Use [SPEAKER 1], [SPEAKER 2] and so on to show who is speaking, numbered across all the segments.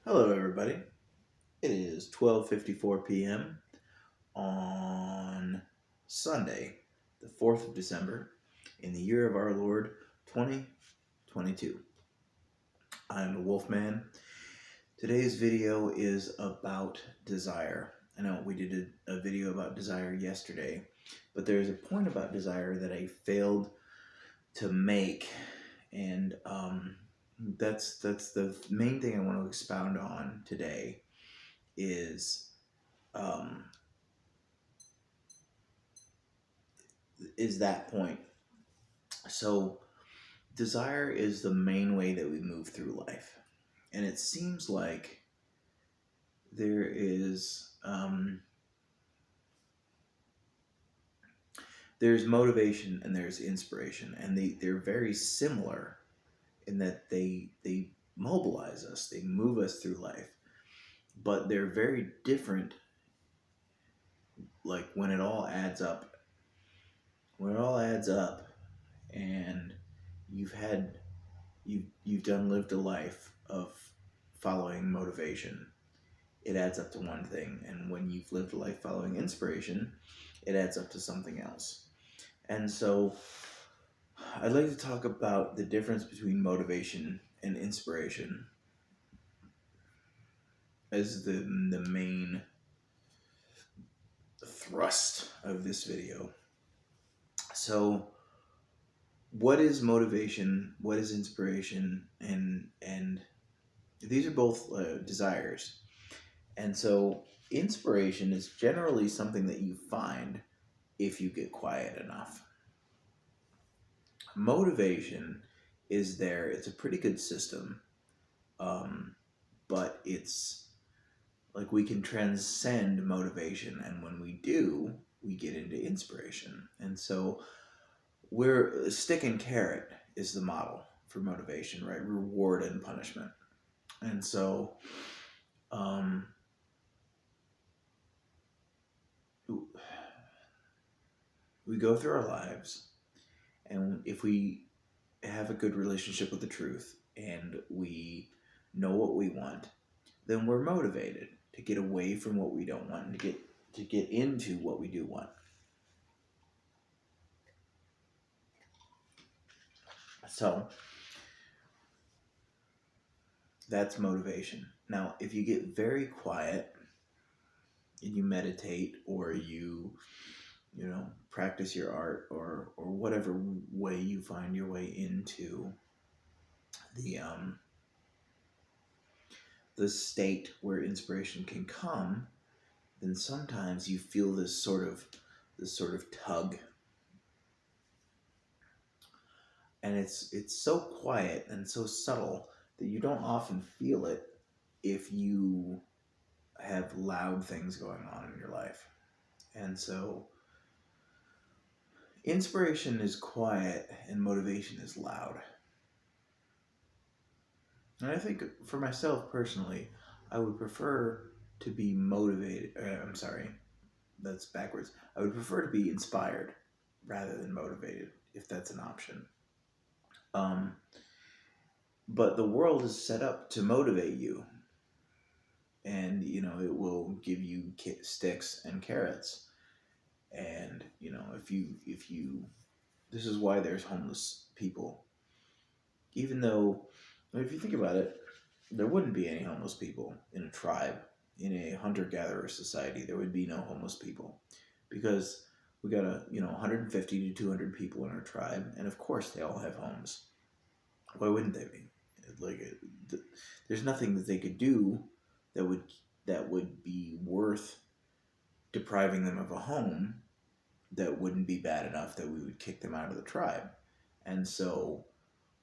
[SPEAKER 1] Hello, everybody. It is 12:54 p.m. on Sunday, the 4th of December, in the year of our Lord 2022. I'm the Wolfman. Today's video is about desire. I know we did a video about desire yesterday, but there's a point about desire that I failed to make, and that's the main thing I want to expound on today is um, that point. So, desire is the main way that we move through life, and it seems like there is there's motivation and there's inspiration, and they're very similar in that they mobilize us, they move us through life, but they're very different. Like when it all adds up, and you've had you've done lived a life of following motivation, it adds up to one thing, and when you've lived a life following inspiration, it adds up to something else. And so I'd like to talk about the difference between motivation and inspiration as the main thrust of this video. So what is motivation, what is inspiration, and these are both desires. And so inspiration is generally something that you find if you get quiet enough. Motivation is there, it's a pretty good system, but it's like we can transcend motivation, and when we do, we get into inspiration. And so we're stick and carrot is the model for motivation, right? Reward and punishment. And so we go through our lives, and if we have a good relationship with the truth and we know what we want, then we're motivated to get away from what we don't want and to get into what we do want. So that's motivation. Now, if you get very quiet and you meditate, or you practice your art, or whatever way you find your way into the state where inspiration can come, then sometimes you feel this sort of tug, and it's so quiet and so subtle that you don't often feel it if you have loud things going on in your life. And so inspiration is quiet and motivation is loud. And I think for myself personally, I would prefer to be motivated. I'm sorry, that's backwards. I would prefer to be inspired rather than motivated, if that's an option. But the world is set up to motivate you, and it will give you sticks and carrots. And if you this is why there's homeless people. Even though, if you think about it, there wouldn't be any homeless people in a tribe. In a hunter-gatherer society, there would be no homeless people, because we got 150 to 200 people in our tribe, and of course they all have homes. Why wouldn't they be? There's nothing that they could do that would be worth depriving them of a home that wouldn't be bad enough that we would kick them out of the tribe. And so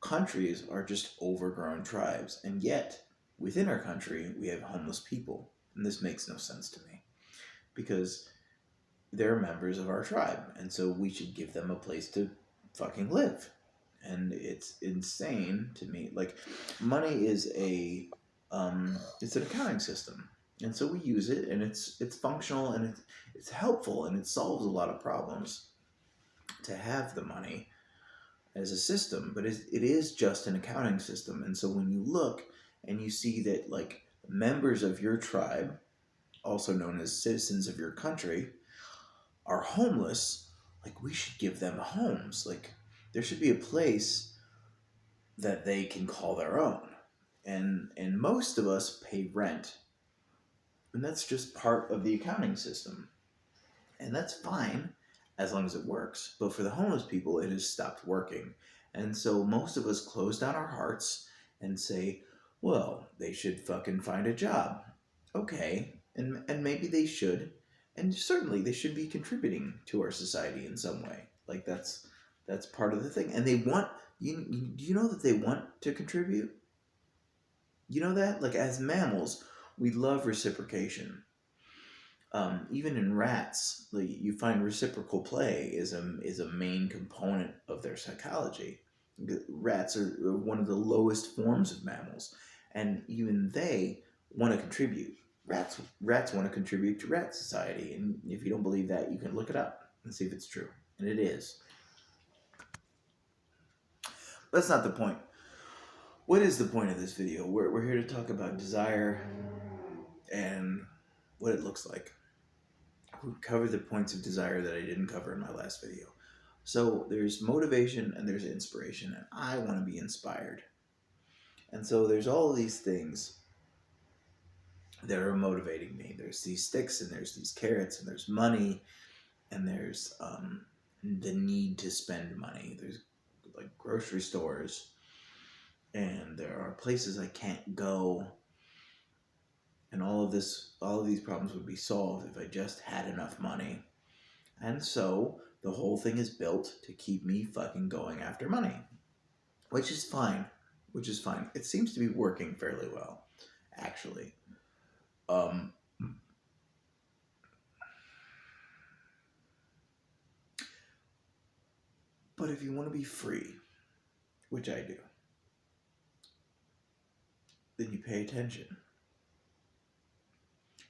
[SPEAKER 1] countries are just overgrown tribes, and yet within our country we have homeless people. And this makes no sense to me, because they're members of our tribe, and so we should give them a place to fucking live. And it's insane to me. Like, money is it's an accounting system, and so we use it, and it's functional, and it's helpful, and it solves a lot of problems to have the money as a system. But it is just an accounting system. And so when you look and you see that, like, members of your tribe, also known as citizens of your country, are homeless, like we should give them homes. Like there should be a place that they can call their own. And most of us pay rent. And that's just part of the accounting system. And that's fine as long as it works. But for the homeless people, it has stopped working. And so most of us close down our hearts and say, well, they should fucking find a job. Okay. And maybe they should. And certainly they should be contributing to our society in some way. Like that's part of the thing. And they want you know that they want to contribute? You know that? Like as mammals, we love reciprocation. Even in rats, like you find reciprocal play is a main component of their psychology. Rats are one of the lowest forms of mammals, and even they want to contribute. Rats want to contribute to rat society, and if you don't believe that, you can look it up and see if it's true, and it is. That's not the point. What is the point of this video? We're here to talk about desire and what it looks like. We covered the points of desire that I didn't cover in my last video. So there's motivation and there's inspiration, and I want to be inspired. And so there's all of these things that are motivating me. There's these sticks, and there's these carrots, and there's money, and there's the need to spend money. There's like grocery stores, and there are places I can't go. And all of these problems would be solved if I just had enough money. And so the whole thing is built to keep me fucking going after money, which is fine. It seems to be working fairly well, actually. But if you want to be free, which I do, then you pay attention.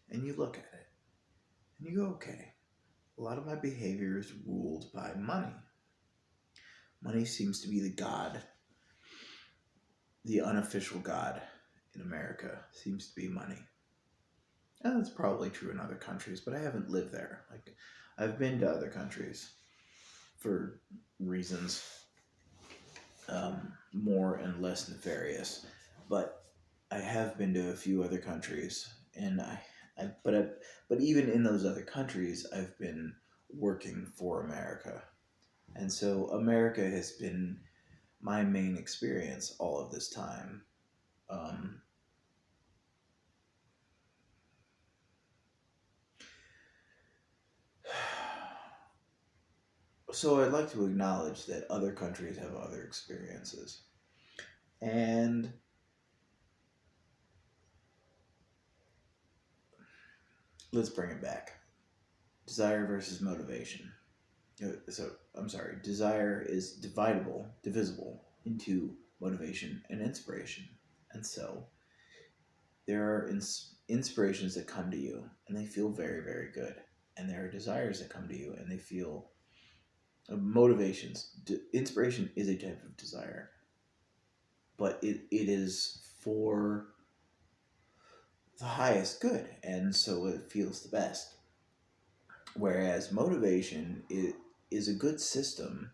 [SPEAKER 1] And you look at it. And you go, okay, a lot of my behavior is ruled by money. Money seems to be the god. The unofficial god in America seems to be money. And that's probably true in other countries, but I haven't lived there. Like, I've been to other countries for reasons more and less nefarious, but I have been to a few other countries, and but even in those other countries, I've been working for America, and so America has been my main experience all of this time. So I'd like to acknowledge that other countries have other experiences, and let's bring it back. Desire versus motivation. So, I'm sorry, desire is divisible into motivation and inspiration. And so, there are inspirations that come to you and they feel very, very good. And there are desires that come to you and they feel motivations. Inspiration is a type of desire, but it is for the highest good, and so it feels the best. Whereas motivation is a good system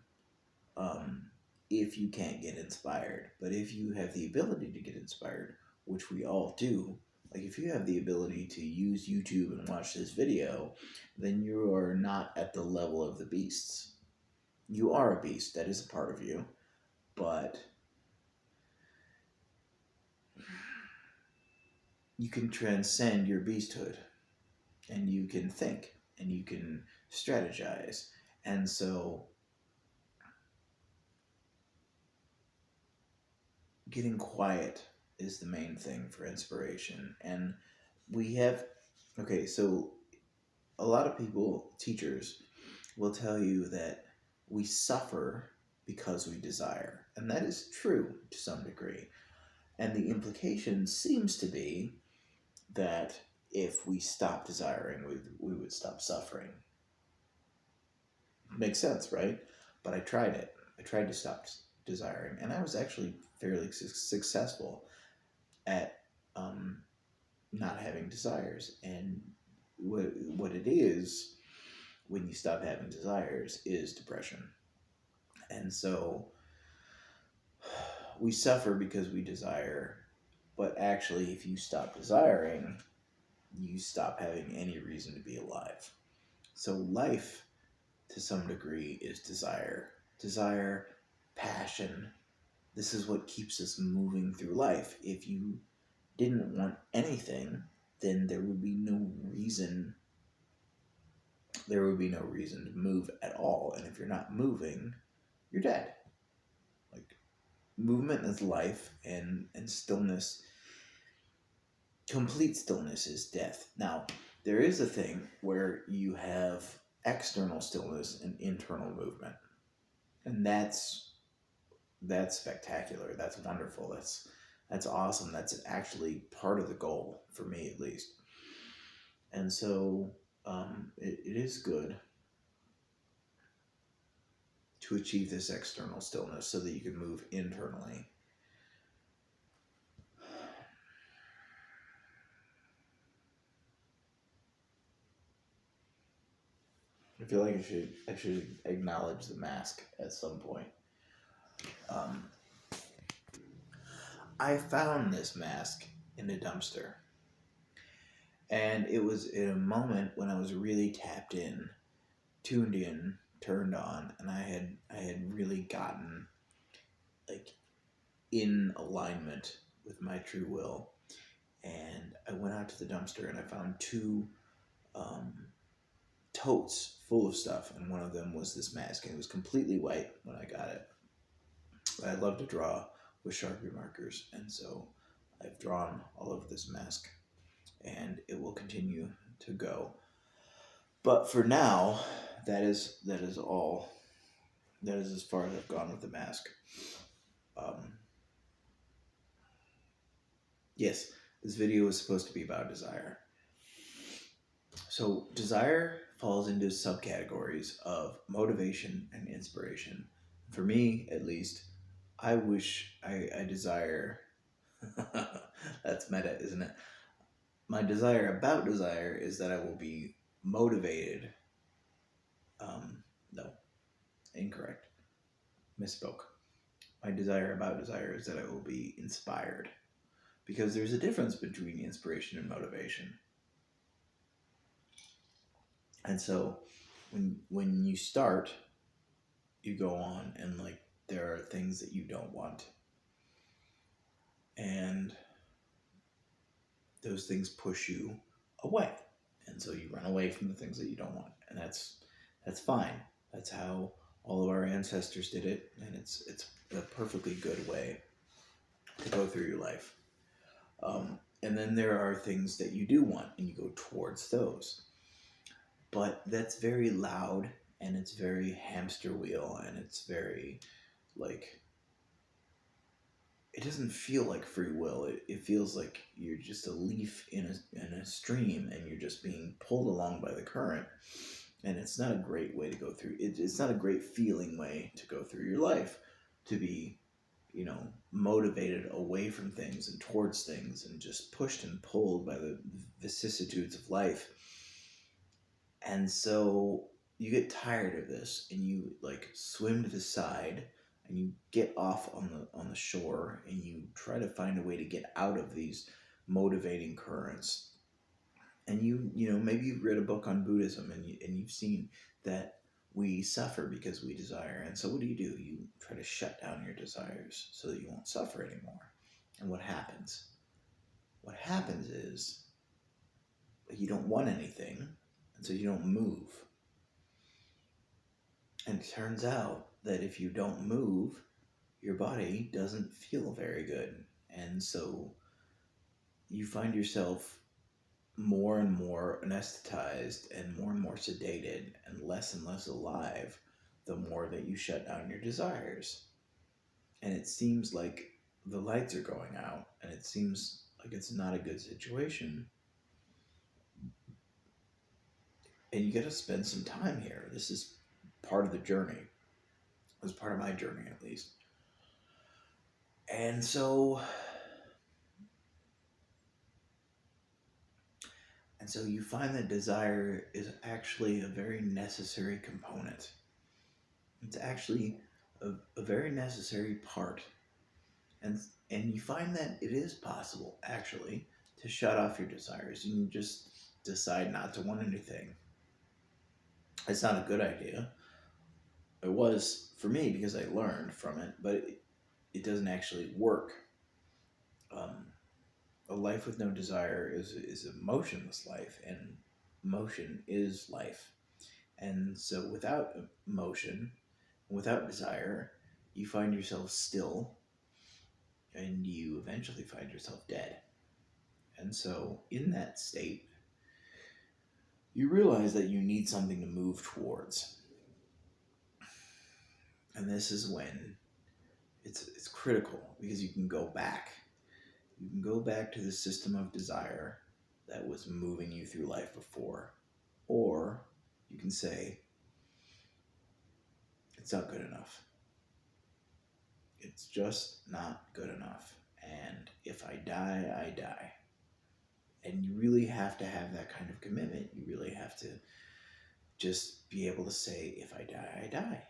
[SPEAKER 1] if you can't get inspired. But if you have the ability to get inspired, which we all do, like if you have the ability to use YouTube and watch this video, then you are not at the level of the beasts. You are a beast, that is a part of you, but you can transcend your beasthood, and you can think, and you can strategize. And so getting quiet is the main thing for inspiration. And we have, okay, so a lot of people, teachers, will tell you that we suffer because we desire. And that is true to some degree. And the implication seems to be that if we stop desiring, we would stop suffering. Makes sense, right? But I tried it. I tried to stop desiring, and I was actually fairly successful at not having desires. And what it is when you stop having desires is depression. And so we suffer because we desire, but actually, if you stop desiring, you stop having any reason to be alive. So life, to some degree, is desire. Desire, passion. This is what keeps us moving through life. If you didn't want anything, then there would be no reason. There would be no reason to move at all. And if you're not moving, you're dead. Like, movement is life, and stillness, complete stillness, is death. Now, there is a thing where you have external stillness and internal movement, and that's spectacular. That's wonderful. That's awesome. That's actually part of the goal for me, at least. And so it is good to achieve this external stillness so that you can move internally. I feel like I should acknowledge the mask at some point. Um, I found this mask in a dumpster, and it was in a moment when I was really tapped in, tuned in, turned on, and I had really gotten like in alignment with my true will. And I went out to the dumpster and I found two um, totes full of stuff, and one of them was this mask, and it was completely white when I got it. I love to draw with Sharpie markers, and so I've drawn all over this mask, and it will continue to go. But for now, that is all. That is as far as I've gone with the mask. Um, yes, this video is supposed to be about desire. So desire falls into subcategories of motivation and inspiration. For me, at least, I wish I desire. That's meta, isn't it? My desire about desire is that I will be motivated. No, incorrect. Misspoke. My desire about desire is that I will be inspired. Because there's a difference between inspiration and motivation. And so when you start, you go on, and like there are things that you don't want. And those things push you away. And so you run away from the things that you don't want. And that's fine. That's how all of our ancestors did it, and it's a perfectly good way to go through your life. And then there are things that you do want, and you go towards those. But that's very loud, and it's very hamster wheel, and it's very like, it doesn't feel like free will. It feels like you're just a leaf in a stream, and you're just being pulled along by the current. And it's not a great way to go through. It's not a great feeling way to go through your life, to be, motivated away from things and towards things, and just pushed and pulled by the vicissitudes of life. And so you get tired of this, and you like swim to the side, and you get off on the shore, and you try to find a way to get out of these motivating currents. And maybe you've read a book on Buddhism, and you've seen that we suffer because we desire. And so what do? You try to shut down your desires so that you won't suffer anymore. And what happens? What happens is you don't want anything, and so you don't move. And it turns out that if you don't move, your body doesn't feel very good. And so you find yourself more and more anesthetized, and more sedated, and less alive, the more that you shut down your desires. And it seems like the lights are going out, and it seems like it's not a good situation. And you got to spend some time here. This is part of the journey. It was part of my journey, at least. And so And so you find that desire is actually a very necessary component. It's actually a very necessary part. And and you find that it is possible actually to shut off your desires. You can just decide not to want anything. It's not a good idea. It was for me because I learned from it, but it doesn't actually work. Um, a life with no desire is a motionless life, and motion is life. And so without motion, without desire, you find yourself still, and you eventually find yourself dead. And so in that state, you realize that you need something to move towards. And this is when it's critical because you can go back. You can go back to the system of desire that was moving you through life before. Or you can say, it's not good enough. It's just not good enough. And if I die, I die. And you really have to have that kind of commitment. You really have to just be able to say, if I die, I die.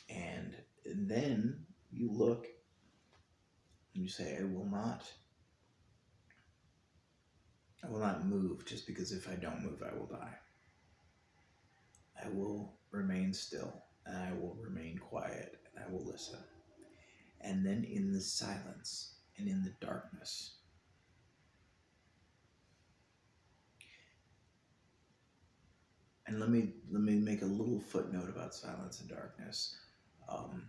[SPEAKER 1] And then you look and you say, I will not move just because if I don't move, I will die. I will remain still and I will remain quiet and I will listen. And then in the silence and in the darkness, and let me make a little footnote about silence and darkness. Um,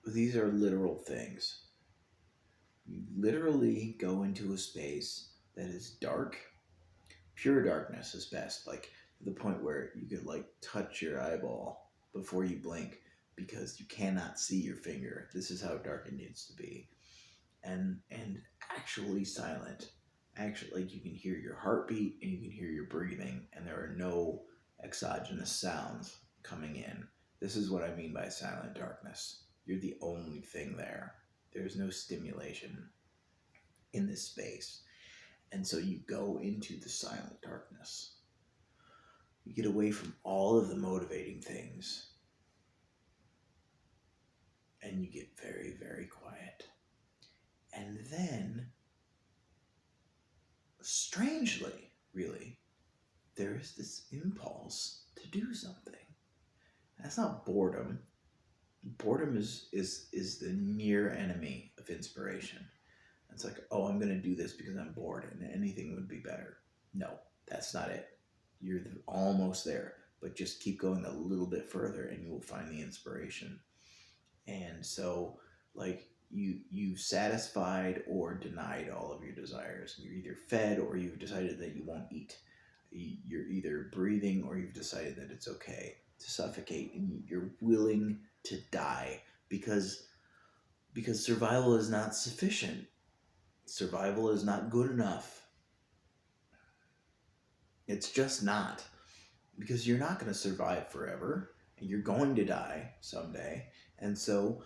[SPEAKER 1] these are literal things. You literally go into a space that is dark. Pure darkness is best, like to the point where you could like touch your eyeball before you blink because you cannot see your finger. This is how dark it needs to be. And actually silent. Actually, like you can hear your heartbeat and you can hear your breathing, and there are no exogenous sounds coming in. This is what I mean by silent darkness. You're the only thing there. There's no stimulation in this space. And so you go into the silent darkness. You get away from all of the motivating things. And you get very, very quiet. And then, strangely, really, there is this impulse to do something. That's not boredom. Boredom is the near enemy of inspiration. It's like, oh, I'm going to do this because I'm bored and anything would be better. No, that's not it. You're almost there, but just keep going a little bit further and you will find the inspiration. And so, like, you've satisfied or denied all of your desires. You're either fed or you've decided that you won't eat. You're either breathing or you've decided that it's okay to suffocate, and you're willing to die because survival is not sufficient. Survival is not good enough. It's just not. Because you're not going to survive forever. And you're going to die someday. And so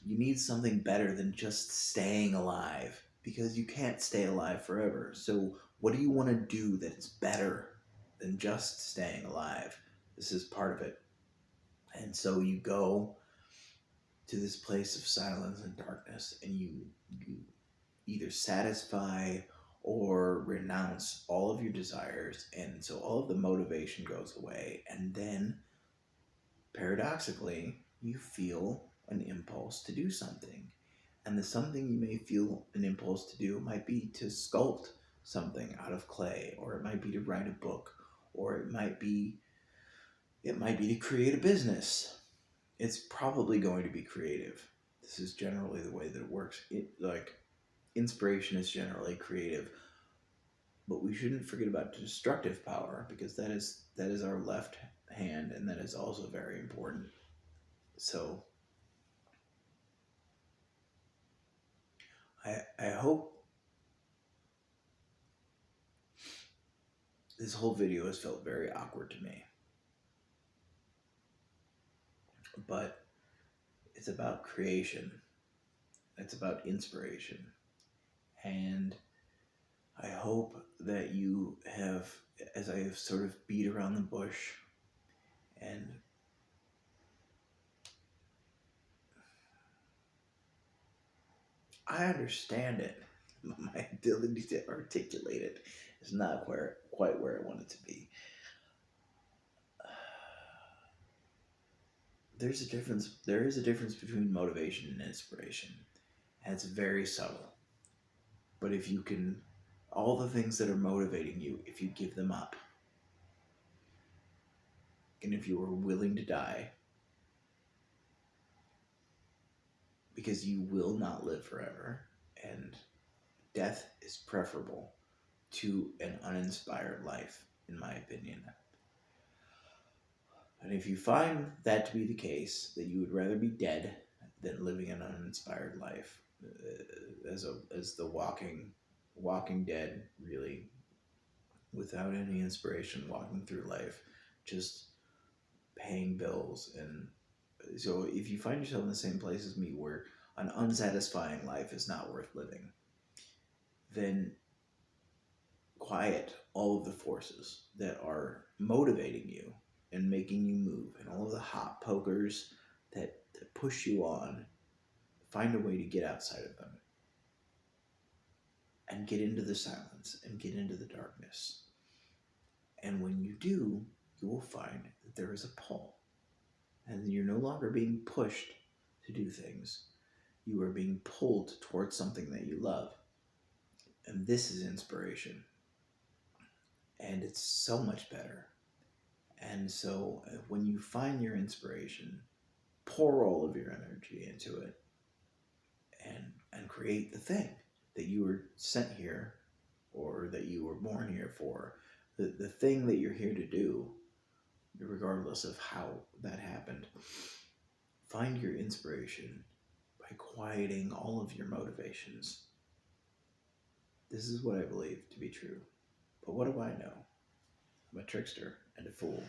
[SPEAKER 1] you need something better than just staying alive. Because you can't stay alive forever. So what do you want to do that is better than just staying alive? This is part of it. And so you go to this place of silence and darkness. And you either satisfy or renounce all of your desires, and so all of the motivation goes away, and then paradoxically you feel an impulse to do something. And the something you may feel an impulse to do might be to sculpt something out of clay, or it might be to write a book, or it might be to create a business. It's probably going to be creative. This is generally the way that it works. Inspiration is generally creative, but we shouldn't forget about destructive power, because that is our left hand, and that is also very important. So I hope this whole video has felt very awkward to me, but it's about creation. It's about inspiration, and I hope hope that you have, as I have sort of beat around the bush, and I understand it. My ability to articulate it is not quite where I want it to be. There's a difference. There is a difference between motivation and inspiration, and it's very subtle. But if you can, all the things that are motivating you, if you give them up, and if you are willing to die, because you will not live forever, and death is preferable to an uninspired life, in my opinion. And if you find that to be the case, that you would rather be dead than living an uninspired life, as the Walking Dead, really, without any inspiration, walking through life, just paying bills. And so if you find yourself in the same place as me, where an unsatisfying life is not worth living, then quiet all of the forces that are motivating you and making you move, and all of the hot pokers that push you on. Find a way to get outside of them and get into the silence and get into the darkness. And when you do, you will find that there is a pull, and you're no longer being pushed to do things. You are being pulled towards something that you love. And this is inspiration. And it's so much better. And so when you find your inspiration, pour all of your energy into it, and create the thing that you were sent here, or that you were born here for, the thing that you're here to do, regardless of how that happened. Find your inspiration by quieting all of your motivations. This is what I believe to be true. But what do I know? I'm a trickster and a fool.